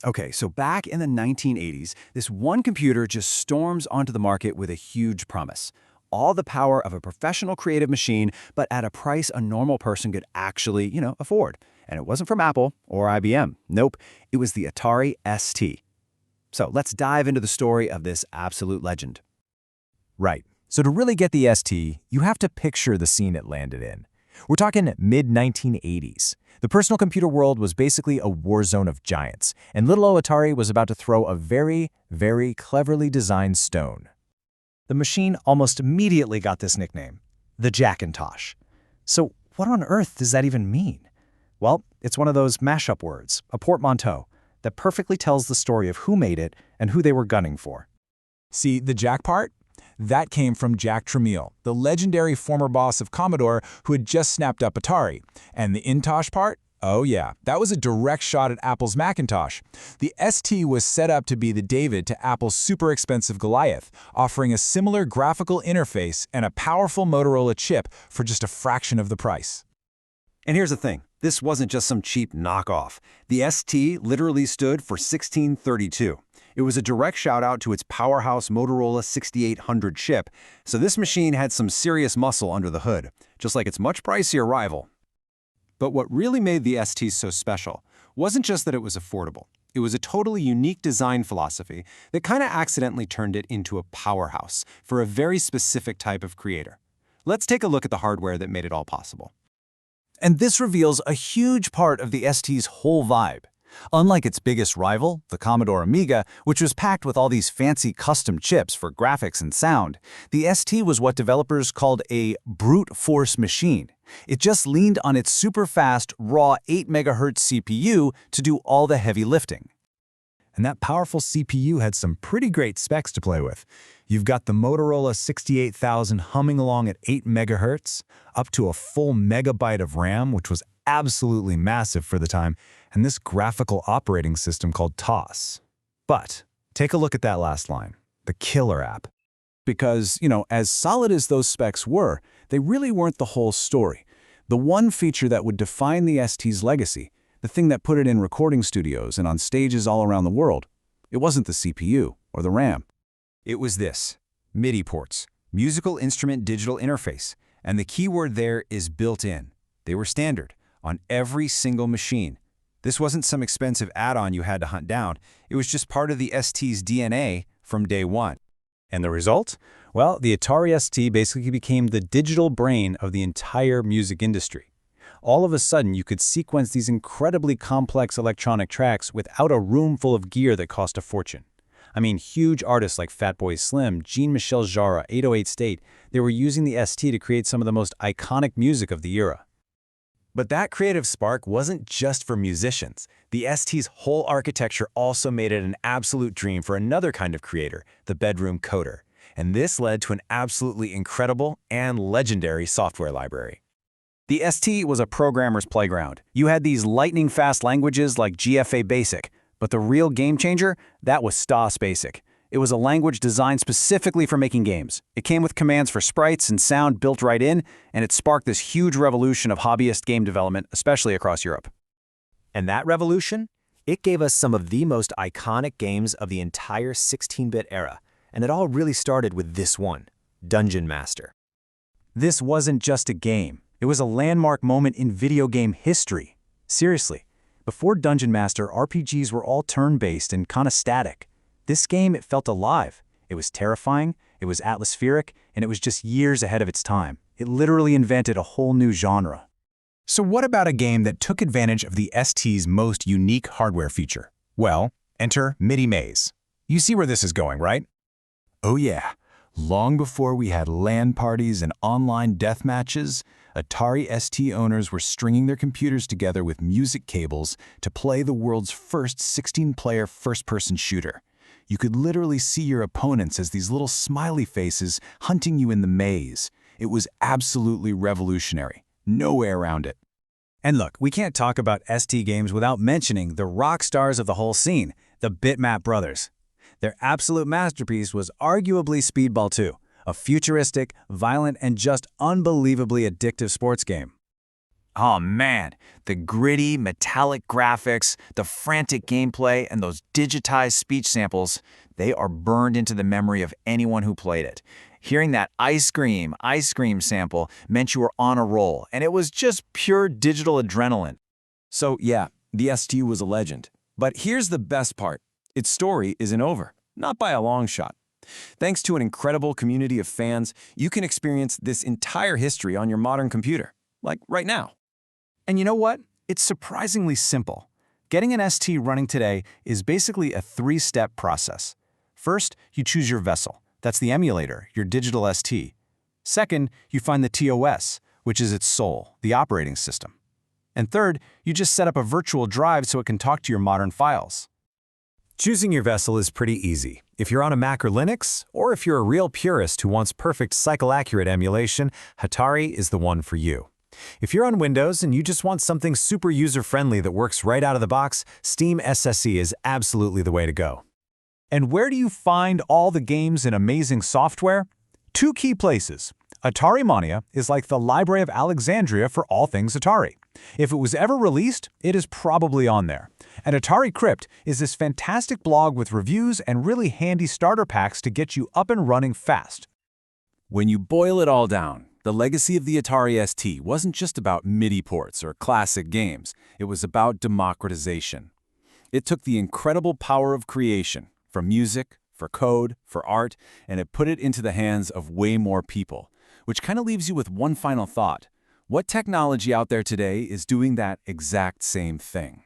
Okay, so back in the 1980s, this one computer just storms onto the market with a huge promise. All the power of a professional creative machine, but at a price a normal person could actually, afford. And it wasn't from Apple or IBM. Nope, it was the Atari ST. So let's dive into the story of this absolute legend. Right. So to really get the ST, you have to picture the scene it landed in. We're talking mid-1980s. The personal computer world was basically a war zone of giants, and little old Atari was about to throw a very, very cleverly designed stone. The machine almost immediately got this nickname, the Jackintosh. So what on earth does that even mean? Well, it's one of those mashup words, a portmanteau, that perfectly tells the story of who made it and who they were gunning for. See, the Jack part? That came from Jack Tramiel, the legendary former boss of Commodore who had just snapped up Atari. And the Intosh part? Oh yeah, that was a direct shot at Apple's Macintosh. The ST was set up to be the David to Apple's super expensive Goliath, offering a similar graphical interface and a powerful Motorola chip for just a fraction of the price. And here's the thing, this wasn't just some cheap knockoff. The ST literally stood for 1632. It was a direct shout-out to its powerhouse Motorola 6800 chip, so this machine had some serious muscle under the hood, just like its much pricier rival. But what really made the ST so special wasn't just that it was affordable. It was a totally unique design philosophy that kind of accidentally turned it into a powerhouse for a very specific type of creator. Let's take a look at the hardware that made it all possible. And this reveals a huge part of the ST's whole vibe. Unlike its biggest rival, the Commodore Amiga, which was packed with all these fancy custom chips for graphics and sound, the ST was what developers called a brute force machine. It just leaned on its super fast, raw 8 MHz CPU to do all the heavy lifting. And that powerful CPU had some pretty great specs to play with. You've got the Motorola 68000 humming along at 8 MHz, up to a full megabyte of RAM, which was absolutely massive for the time, and this graphical operating system called STOS. But take a look at that last line, the killer app. Because, as solid as those specs were, they really weren't the whole story. The one feature that would define the ST's legacy, the thing that put it in recording studios and on stages all around the world, it wasn't the CPU or the RAM. It was this, MIDI ports, musical instrument digital interface, and the key word there is built-in. They were standard on every single machine. This wasn't some expensive add-on you had to hunt down. It was just part of the ST's DNA from day one. And the result? Well, the Atari ST basically became the digital brain of the entire music industry. All of a sudden, you could sequence these incredibly complex electronic tracks without a room full of gear that cost a fortune. I mean, huge artists like Fatboy Slim, Jean-Michel Jarre, 808 State, they were using the ST to create some of the most iconic music of the era. But that creative spark wasn't just for musicians. The ST's whole architecture also made it an absolute dream for another kind of creator, the bedroom coder. And this led to an absolutely incredible and legendary software library. The ST was a programmer's playground. You had these lightning-fast languages like GFA BASIC, but the real game changer, that was STOS BASIC. It was a language designed specifically for making games. It came with commands for sprites and sound built right in, and it sparked this huge revolution of hobbyist game development, especially across Europe. And that revolution? It gave us some of the most iconic games of the entire 16-bit era, and it all really started with this one, Dungeon Master. This wasn't just a game. It was a landmark moment in video game history. Seriously, before Dungeon Master, RPGs were all turn-based and kind of static. This game, it felt alive. It was terrifying, it was atmospheric, and it was just years ahead of its time. It literally invented a whole new genre. So what about a game that took advantage of the ST's most unique hardware feature? Well, enter MIDI Maze. You see where this is going, right? Oh yeah. Long before we had LAN parties and online death matches, Atari ST owners were stringing their computers together with music cables to play the world's first 16-player first-person shooter. You could literally see your opponents as these little smiley faces hunting you in the maze. It was absolutely revolutionary. No way around it. And look, we can't talk about ST games without mentioning the rock stars of the whole scene, the Bitmap Brothers. Their absolute masterpiece was arguably Speedball 2, a futuristic, violent, and just unbelievably addictive sports game. Oh man, the gritty, metallic graphics, the frantic gameplay, and those digitized speech samples, they are burned into the memory of anyone who played it. Hearing that ice cream sample meant you were on a roll, and it was just pure digital adrenaline. So yeah, the ST was a legend. But here's the best part. Its story isn't over, not by a long shot. Thanks to an incredible community of fans, you can experience this entire history on your modern computer, like right now. And you know what? It's surprisingly simple. Getting an ST running today is basically a three-step process. First, you choose your vessel. That's the emulator, your digital ST. Second, you find the TOS, which is its soul, the operating system. And third, you just set up a virtual drive so it can talk to your modern files. Choosing your vessel is pretty easy. If you're on a Mac or Linux, or if you're a real purist who wants perfect cycle-accurate emulation, Atari is the one for you. If you're on Windows and you just want something super user-friendly that works right out of the box, Steam SSE is absolutely the way to go. And where do you find all the games and amazing software? Two key places. Atari Mania is like the Library of Alexandria for all things Atari. If it was ever released, it is probably on there. And Atari Crypt is this fantastic blog with reviews and really handy starter packs to get you up and running fast. When you boil it all down, the legacy of the Atari ST wasn't just about MIDI ports or classic games. It was about democratization. It took the incredible power of creation, for music, for code, for art, and it put it into the hands of way more people. Which kind of leaves you with one final thought. What technology out there today is doing that exact same thing?